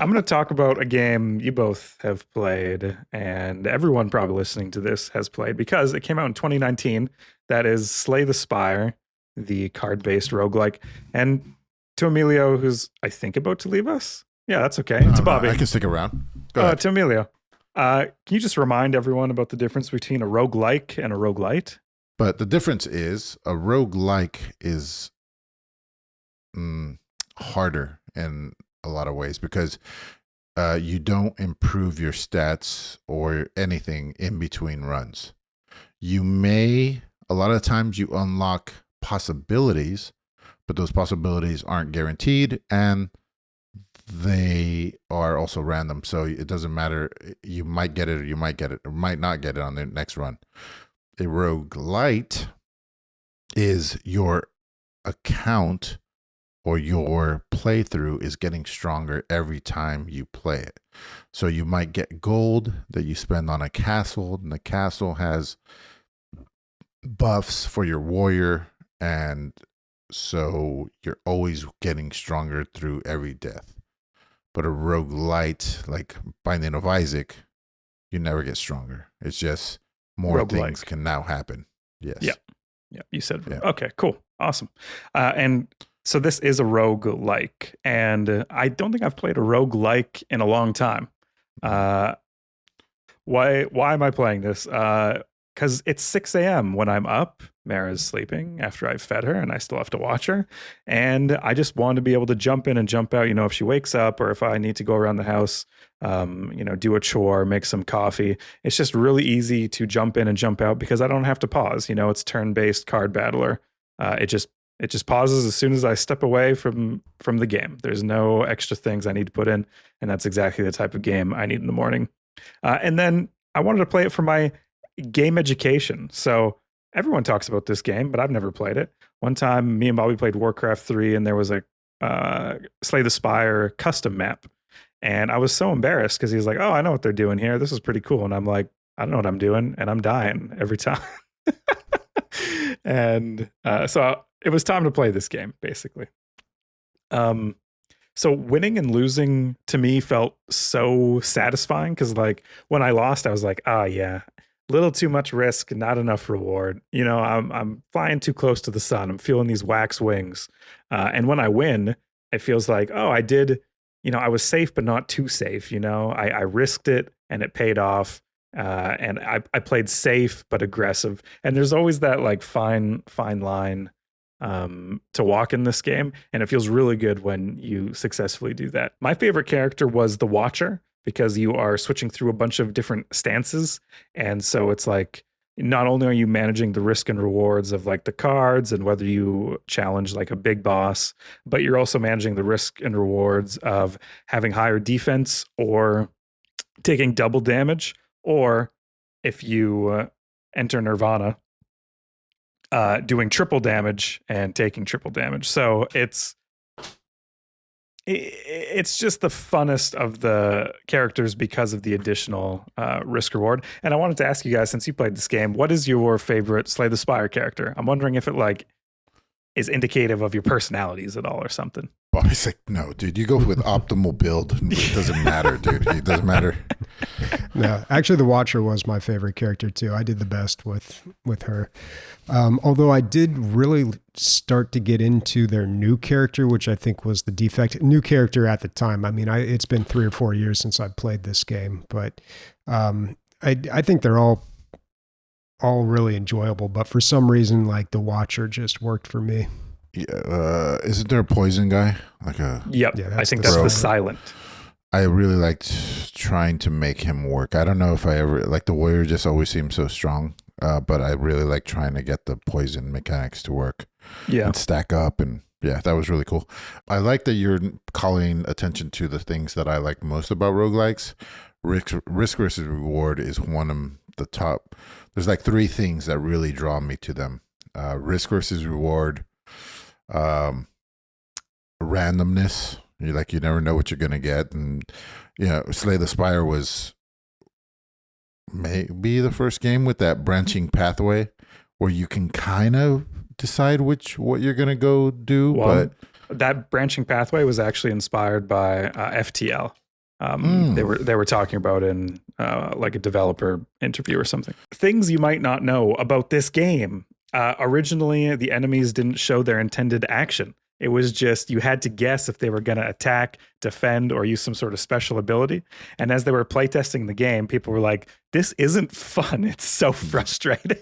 I'm going to talk about a game you both have played, and everyone probably listening to this has played because it came out in 2019. That is Slay the Spire, the card-based roguelike. And to Emilio, who's I think about to leave us. Yeah, that's okay. No, to Bobby. I can stick around. Go ahead. To Emilio, can you just remind everyone about the difference between a roguelike and a roguelite? But the difference is a roguelike is harder in a lot of ways because you don't improve your stats or anything in between runs. You may, a lot of times you unlock possibilities, but those possibilities aren't guaranteed and they are also random. So it doesn't matter. You might get it or you might get it or might not get it on the next run. A roguelite is your account or your playthrough is getting stronger every time you play it. So you might get gold that you spend on a castle, and the castle has buffs for your warrior, and so you're always getting stronger through every death. But a roguelite, like Binding of Isaac, you never get stronger. It's just more things can now happen. Yes. Yeah. You said, yeah. Okay, cool. Awesome. And so this is a roguelike, and I don't think I've played a roguelike in a long time. Why am I playing this? Because it's 6 a.m. when I'm up. Mara's sleeping after I've fed her, and I still have to watch her. And I just want to be able to jump in and jump out, if she wakes up or if I need to go around the house, do a chore, make some coffee. It's just really easy to jump in and jump out because I don't have to pause. It's turn-based card battler. It just pauses as soon as I step away from the game. There's no extra things I need to put in, and that's exactly the type of game I need in the morning. And then I wanted to play it for my game education. So everyone talks about this game, but I've never played it. One time, me and Bobby played Warcraft 3, and there was a Slay the Spire custom map. And I was so embarrassed because he was like, oh, I know what they're doing here. This is pretty cool. And I'm like, I don't know what I'm doing, and I'm dying every time. And so it was time to play this game, basically. So winning and losing to me felt so satisfying because, like, when I lost, I was like, yeah, little too much risk, not enough reward. I'm flying too close to the sun. I'm feeling these wax wings. And when I win, it feels like, I did, I was safe, but not too safe. I risked it and it paid off. And I played safe, but aggressive. And there's always that like fine line to walk in this game. And it feels really good when you successfully do that. My favorite character was the Watcher, because you are switching through a bunch of different stances. And so it's like, not only are you managing the risk and rewards of like the cards and whether you challenge like a big boss, but you're also managing the risk and rewards of having higher defense or taking double damage, or if you enter Nirvana, doing triple damage and taking triple damage. So it's just the funnest of the characters because of the additional risk reward. And I wanted to ask you guys, since you played this game, what is your favorite Slay the Spire character? I'm wondering if it like is indicative of your personalities at all or something. Bobby's like, no, dude, you go with optimal build. It doesn't matter, dude. It doesn't matter. No, actually, the Watcher was my favorite character too. I did the best with her. Although I did really start to get into their new character, which I think was the defect. New character at the time. I mean, it's been 3 or 4 years since I played this game, but I think they're all really enjoyable. But for some reason, like the Watcher just worked for me. Yeah, isn't there a poison guy? Yep. Yeah, I think that's the silent. I really liked trying to make him work. I don't know if I ever like the warrior. Just always seems so strong, but I really like trying to get the poison mechanics to work. Yeah, and stack up, and yeah, that was really cool. I like that you're calling attention to the things that I like most about roguelikes. Risk versus reward is one of the top. There's like 3 things that really draw me to them: risk versus reward. Randomness. You never know what you're gonna get, and Slay the Spire was maybe the first game with that branching pathway where you can kind of decide what you're gonna go do. Well, but that branching pathway was actually inspired by FTL. They were talking about in like a developer interview or something. Things you might not know about this game. Originally, the enemies didn't show their intended action. It was just you had to guess if they were going to attack, defend, or use some sort of special ability. And as they were playtesting the game, people were like, "This isn't fun. It's so frustrating."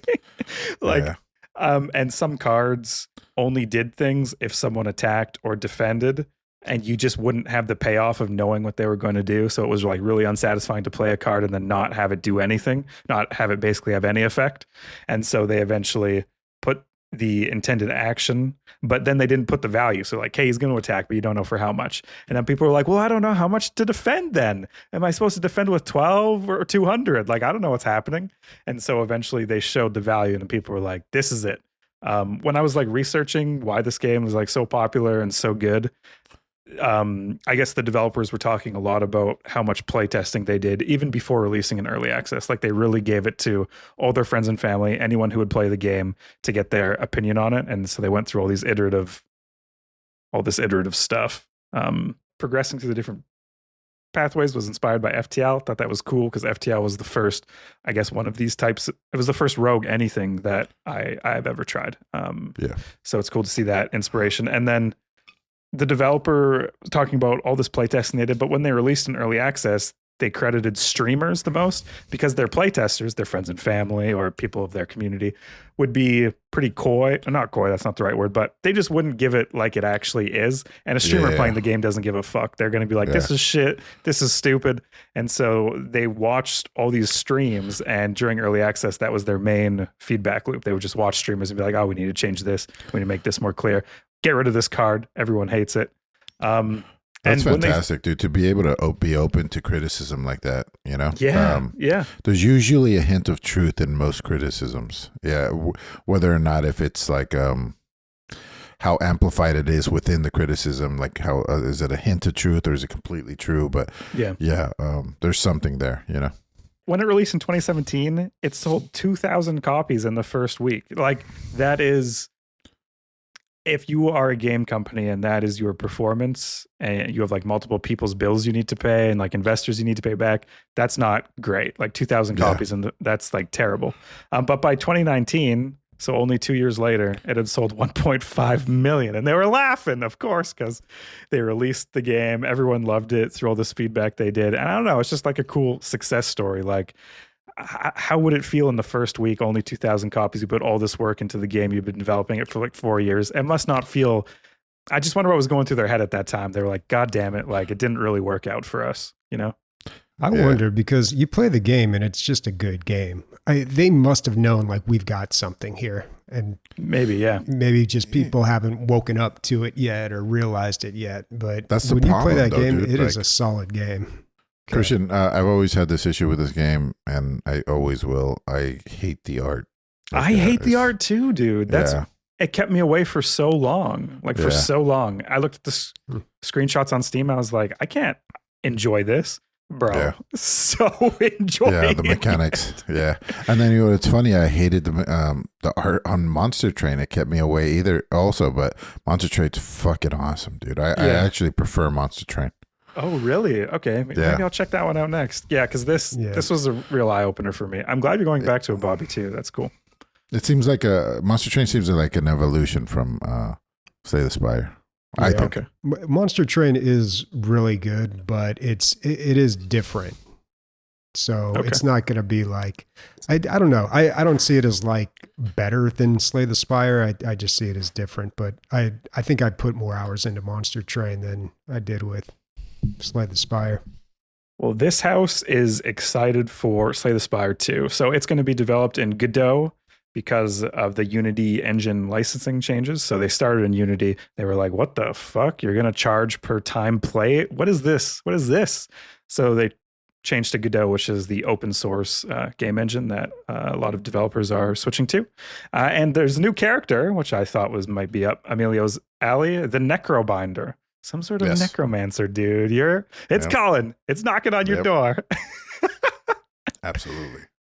And some cards only did things if someone attacked or defended, and you just wouldn't have the payoff of knowing what they were going to do. So it was like really unsatisfying to play a card and then not have it do anything, not have it basically have any effect. And so they eventually put the intended action, but then they didn't put the value. So like, hey, he's going to attack, but you don't know for how much. And then people were like, well, I don't know how much to defend then. Am I supposed to defend with 12 or 200? Like, I don't know what's happening. And so eventually they showed the value and people were like, this is it. When I was like researching why this game was like so popular and so good, I guess the developers were talking a lot about how much playtesting they did even before releasing in early access. Like they really gave it to all their friends and family, anyone who would play the game, to get their opinion on it. And so they went through all this iterative stuff. Progressing through the different pathways was inspired by FTL. Thought that was cool because FTL was the first, I guess, one of these types. It was the first rogue anything that I've ever tried. So it's cool to see that inspiration. And then the developer was talking about all this playtesting they did, but when they released in early access, they credited streamers the most because their playtesters, their friends and family or people of their community, would be pretty coy. Not coy, that's not the right word, but they just wouldn't give it like it actually is. And a streamer playing the game doesn't give a fuck. They're going to be like, this is shit. This is stupid. And so they watched all these streams, and during early access, that was their main feedback loop. They would just watch streamers and be like, oh, we need to change this. We need to make this more clear. Get rid of this card. Everyone hates it. That's fantastic, dude, to be able to be open to criticism like that, you know? Yeah. There's usually a hint of truth in most criticisms. Yeah. Whether or not if it's like how amplified it is within the criticism, like how is it a hint of truth or is it completely true? But there's something there, you know? When it released in 2017, it sold 2,000 copies in the first week. Like that is... If you are a game company and that is your performance and you have like multiple people's bills you need to pay and like investors you need to pay back, that's not great. Like 2,000 copies and that's like terrible. But by 2019, so only 2 years later, it had sold 1.5 million. And they were laughing, of course, because they released the game. Everyone loved it through all this feedback they did. And I don't know, it's just like a cool success story. Like, how would it feel in the first week? Only 2,000 copies. You put all this work into the game. You've been developing it for like 4 years. It must not feel. I just wonder what was going through their head at that time. They were like, God damn it. Like it didn't really work out for us, you know? I wonder because you play the game and it's just a good game. They must have known like we've got something here. And maybe just people haven't woken up to it yet or realized it yet. But that's when the you play that game, dude. it is a solid game. Christian, I've always had this issue with this game, and I always will. I hate the art. I hate the art too, dude. It kept me away for so long. Like for so long. I looked at the screenshots on Steam. I was like, I can't enjoy this, bro. So enjoy. Yeah, the mechanics. And then it's funny. I hated the art on Monster Train. It kept me away also, but Monster Train's fucking awesome, dude. I actually prefer Monster Train. Oh, really? Okay. Maybe I'll check that one out next. Yeah, because this was a real eye-opener for me. I'm glad you're going back to it, Bobby, too. That's cool. It seems like Monster Train seems like an evolution from Slay the Spire. I think. Okay. Monster Train is really good, but it is different. So it's not going to be like, I don't know. I don't see it as like better than Slay the Spire. I just see it as different, but I think I put more hours into Monster Train than I did with Slay the Spire. Well, this house is excited for Slay the Spire 2. So it's going to be developed in Godot because of the Unity engine licensing changes. So they started in Unity. They were like, what the fuck? You're going to charge per time play? What is this? What is this? So they changed to Godot, which is the open source game engine that a lot of developers are switching to. And there's a new character, which I thought might be up Emilio's alley, the Necrobinder. Some sort of necromancer, dude. It's calling. It's knocking on your door. Absolutely.